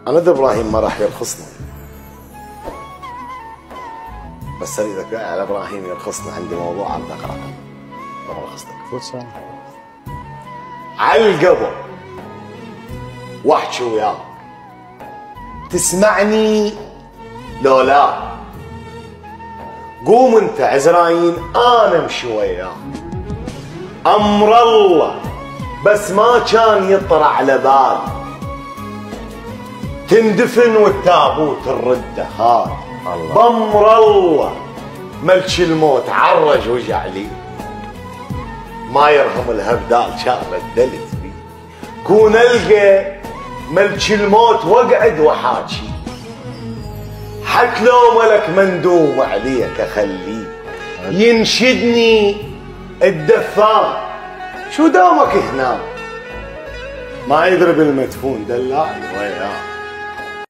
انا ذا ابراهيم ما راح يرخصنا، بس انا اذا كان على ابراهيم يرخصنا عندي موضوع عم اقرا. طبعا رخصتك فوت على القبر واحكي وياك، تسمعني لو لا؟ قوم انت عزرايل انا امشي وياك، امر الله بس ما كان يطرى على بالي تندفن والتابوت الرده هاي. بامر الله ملك الموت عرج وجع لي، ما يرهم الهبدال كان ردلت بي، كون القى ملك الموت واقعد وحاكي، حتى لو ملك مندوم عليك اخليه ينشدني الدفان. شو دامك هنا ما يضرب المدفون دلعني وياه.